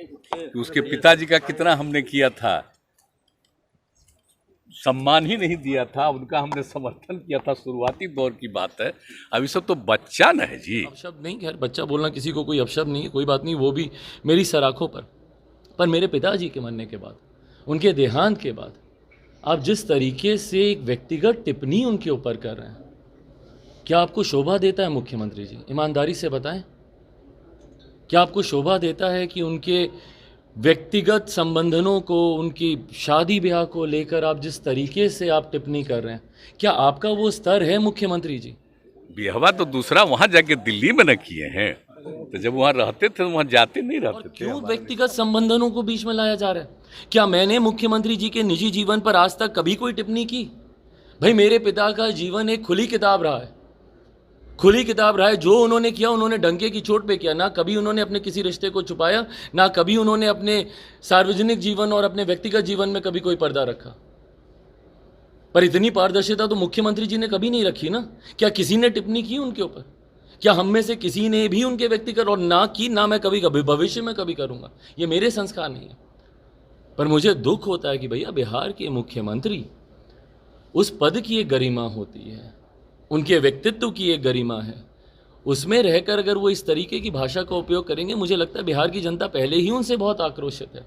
कि उसके पिताजी का कितना हमने किया था, सम्मान ही नहीं दिया था, उनका हमने समर्थन किया था। शुरुआती दौर की बात है, अभी सब तो बच्चा न है जी। अपशब्द नहीं, खैर बच्चा बोलना किसी को कोई अपशब्द नहीं है, कोई बात नहीं, वो भी मेरी सराखों पर मेरे पिताजी के मरने के बाद, उनके देहांत के बाद आप जिस तरीके से एक व्यक्तिगत टिप्पणी उनके ऊपर कर रहे हैं, क्या आपको शोभा देता है मुख्यमंत्री जी? ईमानदारी से बताएं, क्या आपको शोभा देता है कि उनके व्यक्तिगत संबंधों को, उनकी शादी ब्याह को लेकर आप जिस तरीके से आप टिप्पणी कर रहे हैं, क्या आपका वो स्तर है मुख्यमंत्री जी? ब्याह तो दूसरा वहां जाके दिल्ली में न किए हैं, तो जब वहां रहते थे तो वहां जाते नहीं रहते थे। क्यों व्यक्तिगत संबंधों को बीच में लाया जा रहा है? क्या मैंने मुख्यमंत्री जी के निजी जीवन पर आज तक कभी कोई टिप्पणी की? भाई मेरे पिता का जीवन एक खुली किताब रहा है, खुली किताब रहा है। जो उन्होंने किया उन्होंने डंके की चोट पे किया, ना कभी उन्होंने अपने किसी रिश्ते को छुपाया, ना कभी उन्होंने अपने सार्वजनिक जीवन और अपने व्यक्तिगत जीवन में कभी कोई पर्दा रखा। पर इतनी पारदर्शिता तो मुख्यमंत्री जी ने कभी नहीं रखी ना। क्या किसी ने टिप्पणी की उनके ऊपर? क्या हम में से किसी ने भी उनके व्यक्तिगत, और ना की, ना मैं कभी कभी भविष्य में कभी करूंगा, ये मेरे संस्कार नहीं है। पर मुझे दुख होता है कि भैया बिहार के मुख्यमंत्री, उस पद की एक गरिमा होती है, उनके व्यक्तित्व की एक गरिमा है, उसमें रहकर अगर वो इस तरीके की भाषा का उपयोग करेंगे, मुझे लगता है बिहार की जनता पहले ही उनसे बहुत आक्रोशित है।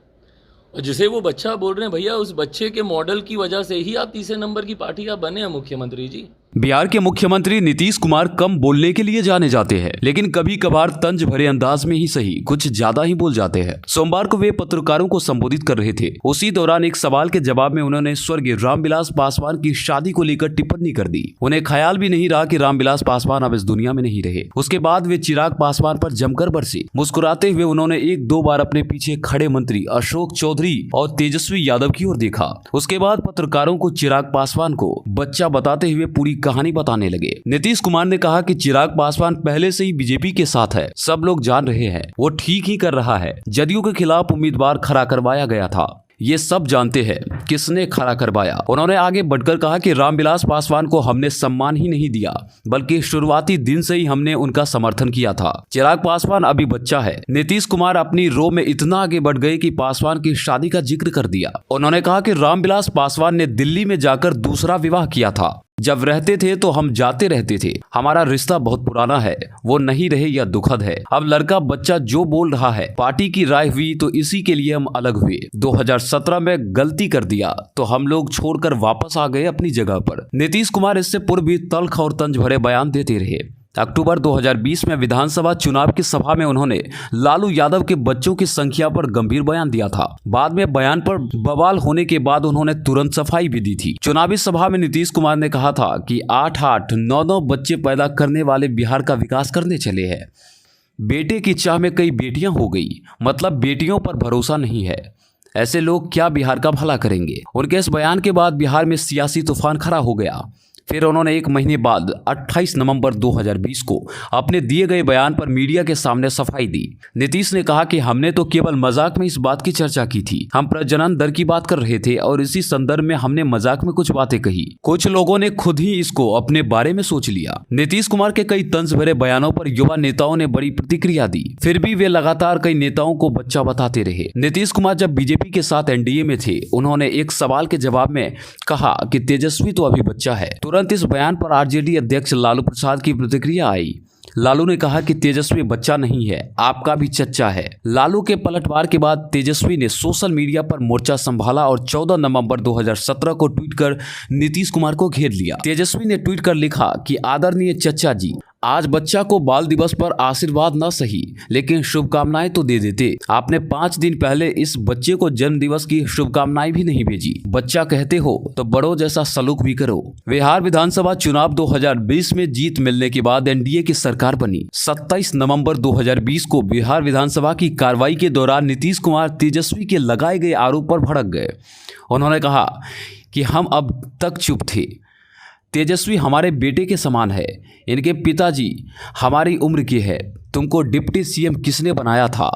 और जिसे वो बच्चा बोल रहे हैं, भैया उस बच्चे के मॉडल की वजह से ही आप तीसरे नंबर की पार्टी का बने हैं मुख्यमंत्री जी। बिहार के मुख्यमंत्री नीतीश कुमार कम बोलने के लिए जाने जाते हैं, लेकिन कभी कभार तंज भरे अंदाज में ही सही कुछ ज्यादा ही बोल जाते हैं। सोमवार को वे पत्रकारों को संबोधित कर रहे थे। उसी दौरान एक सवाल के जवाब में उन्होंने स्वर्गीय रामविलास पासवान की शादी को लेकर टिप्पणी कर दी। उन्हें ख्याल भी नहीं रहा कि रामविलास पासवान अब इस दुनिया में नहीं रहे। उसके बाद वे चिराग पासवान पर जमकर बरसे। मुस्कुराते हुए उन्होंने एक दो बार अपने पीछे खड़े मंत्री अशोक चौधरी और तेजस्वी यादव की ओर देखा। उसके बाद पत्रकारों को चिराग पासवान को बच्चा बताते हुए पूरी कहानी बताने लगे। नीतीश कुमार ने कहा कि चिराग पासवान पहले से ही बीजेपी के साथ है, सब लोग जान रहे हैं, वो ठीक ही कर रहा है। जदयू के खिलाफ उम्मीदवार खड़ा करवाया गया था, ये सब जानते हैं किसने खड़ा करवाया। उन्होंने आगे बढ़कर कहा कि रामविलास पासवान को हमने सम्मान ही नहीं दिया, बल्कि शुरुआती दिन से ही हमने उनका समर्थन किया था। चिराग पासवान अभी बच्चा है। नीतीश कुमार अपनी रो में इतना आगे बढ़ गए कि पासवान की शादी का जिक्र कर दिया। उन्होंने कहा कि रामविलास पासवान ने दिल्ली में जाकर दूसरा विवाह किया था। जब रहते थे तो हम जाते रहते थे, हमारा रिश्ता बहुत पुराना है, वो नहीं रहे यह दुखद है। अब लड़का बच्चा जो बोल रहा है, पार्टी की राय हुई तो इसी के लिए हम अलग हुए। 2017 में गलती कर दिया तो हम लोग छोड़कर वापस आ गए अपनी जगह पर। नीतीश कुमार इससे पूर्व भी तल्ख और तंज भरे बयान देते रहे। अक्टूबर 2020 में विधानसभा चुनाव की सभा में उन्होंने लालू यादव के बच्चों की संख्या पर गंभीर बयान दिया था। बाद में बयान पर बवाल होने के बाद उन्होंने तुरंत सफाई भी दी थी। चुनावी सभा में नीतीश कुमार ने कहा था कि 8-8, 9-9 बच्चे पैदा करने वाले बिहार का विकास करने चले हैं। बेटे की चाह में कई बेटियां हो गई, मतलब बेटियों पर भरोसा नहीं है। ऐसे लोग क्या बिहार का भला करेंगे? उनके इस बयान के बाद बिहार में सियासी तूफान खड़ा हो गया। फिर उन्होंने एक महीने बाद 28 नवंबर 2020 को अपने दिए गए बयान पर मीडिया के सामने सफाई दी। नीतीश ने कहा कि हमने तो केवल मजाक में इस बात की चर्चा की थी, हम प्रजनन दर की बात कर रहे थे और इसी संदर्भ में हमने मजाक में कुछ बातें कही। कुछ लोगों ने खुद ही इसको अपने बारे में सोच लिया। नीतीश कुमार के कई तंज भरे बयानों पर युवा नेताओं ने बड़ी प्रतिक्रिया दी। फिर भी वे लगातार कई नेताओं को बच्चा बताते रहे। नीतीश कुमार जब बीजेपी के साथ एनडीए में थे, उन्होंने एक सवाल के जवाब में कहा कि तेजस्वी तो अभी बच्चा है। तुरंत इस बयान पर आरजेडी अध्यक्ष लालू प्रसाद की प्रतिक्रिया आई। लालू ने कहा कि तेजस्वी बच्चा नहीं है, आपका भी चच्चा है। लालू के पलटवार के बाद तेजस्वी ने सोशल मीडिया पर मोर्चा संभाला और 14 नवंबर 2017 को ट्वीट कर नीतीश कुमार को घेर लिया। तेजस्वी ने ट्वीट कर लिखा कि आदरणीय चच्चा जी, आज बच्चा को बाल दिवस पर आशीर्वाद न सही लेकिन शुभकामनाएं तो दे देते। आपने 5 दिन पहले इस बच्चे को जन्म दिवस की शुभकामनाएं भी नहीं भेजी। बच्चा कहते हो तो बड़ों जैसा सलूक भी करो। बिहार विधानसभा चुनाव 2020 में जीत मिलने के बाद एनडीए की सरकार बनी। 27 नवंबर 2020 को बिहार विधानसभा की कार्रवाई के दौरान नीतीश कुमार तेजस्वी के लगाए गए आरोप पर भड़क गए। उन्होंने कहा कि हम अब तक चुप थे, तेजस्वी हमारे बेटे के समान है, इनके पिताजी हमारी उम्र के हैं। तुमको डिप्टी सीएम किसने बनाया था?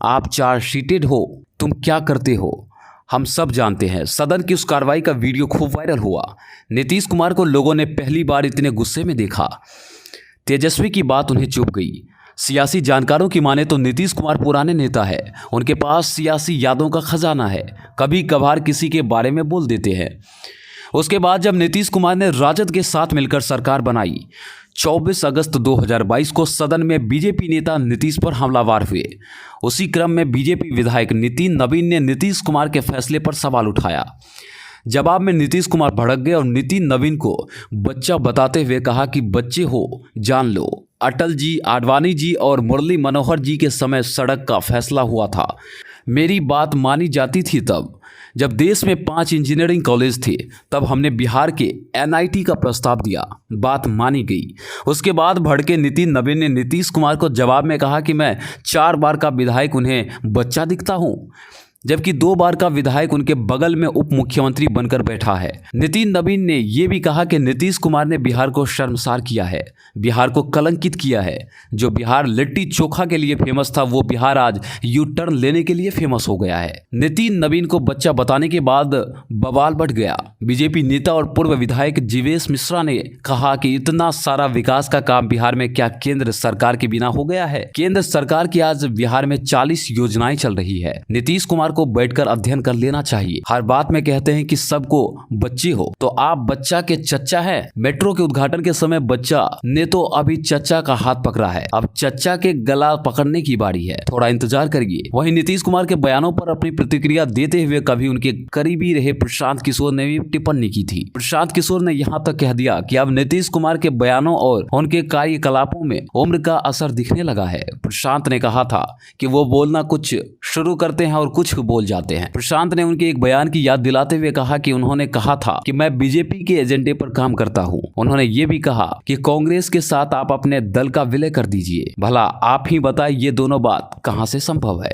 आप चार्जशीटेड हो, तुम क्या करते हो हम सब जानते हैं। सदन की उस कार्रवाई का वीडियो खूब वायरल हुआ। नीतीश कुमार को लोगों ने पहली बार इतने गुस्से में देखा। तेजस्वी की बात उन्हें चुभ गई। सियासी जानकारों की माने तो नीतीश कुमार पुराने नेता है, उनके पास सियासी यादों का खजाना है, कभी कभार किसी के बारे में बोल देते हैं। उसके बाद जब नीतीश कुमार ने राजद के साथ मिलकर सरकार बनाई, 24 अगस्त 2022 को सदन में बीजेपी नेता नीतीश पर हमलावर हुए। उसी क्रम में बीजेपी विधायक नितिन नवीन ने नीतीश कुमार के फैसले पर सवाल उठाया। जवाब में नीतीश कुमार भड़क गए और नितिन नवीन को बच्चा बताते हुए कहा कि बच्चे हो जान लो, अटल जी, आडवाणी जी और मुरली मनोहर जी के समय सड़क का फैसला हुआ था। मेरी बात मानी जाती थी तब जब देश में 5 इंजीनियरिंग कॉलेज थे, तब हमने बिहार के NIT का प्रस्ताव दिया, बात मानी गई। उसके बाद भड़के नितिन नवीन ने नीतीश कुमार को जवाब में कहा कि मैं 4 बार का विधायक उन्हें बच्चा दिखता हूँ, जबकि 2 बार का विधायक उनके बगल में उप मुख्यमंत्री बनकर बैठा है। नितिन नवीन ने यह भी कहा कि नीतीश कुमार ने बिहार को शर्मसार किया है, बिहार को कलंकित किया है। जो बिहार लिट्टी चोखा के लिए फेमस था, वो बिहार आज यू टर्न लेने के लिए फेमस हो गया है। नितिन नवीन को बच्चा बताने के बाद बवाल बढ़ गया। बीजेपी नेता और पूर्व विधायक जीवेश मिश्रा ने कहा कि इतना सारा विकास का काम बिहार में क्या केंद्र सरकार के बिना हो गया है? केंद्र सरकार की आज बिहार में 40 योजनाएं चल रही है। नीतीश कुमार को बैठकर अध्ययन कर लेना चाहिए। हर बात में कहते हैं कि सबको बच्चे हो, तो आप बच्चा के चच्चा है। मेट्रो के उद्घाटन के समय बच्चा ने तो अभी चच्चा का हाथ पकड़ा है, अब चच्चा के गला पकड़ने की बारी है, थोड़ा इंतजार करिए। वहीं नीतीश कुमार के बयानों पर अपनी प्रतिक्रिया देते हुए कभी उनके करीबी रहे प्रशांत किशोर ने भी टिप्पणी की थी। प्रशांत किशोर ने यहां तक कह दिया कि अब नीतीश कुमार के बयानों और उनके कार्यकलापों में उम्र का असर दिखने लगा है। प्रशांत ने कहा था कि वो बोलना कुछ शुरू करते हैं और कुछ बोल जाते हैं। प्रशांत ने उनके एक बयान की याद दिलाते हुए कहा कि उन्होंने कहा था कि मैं बीजेपी के एजेंडे पर काम करता हूं। उन्होंने ये भी कहा कि कांग्रेस के साथ आप अपने दल का विलय कर दीजिए। भला आप ही बताएं, ये दोनों बात कहां से संभव है?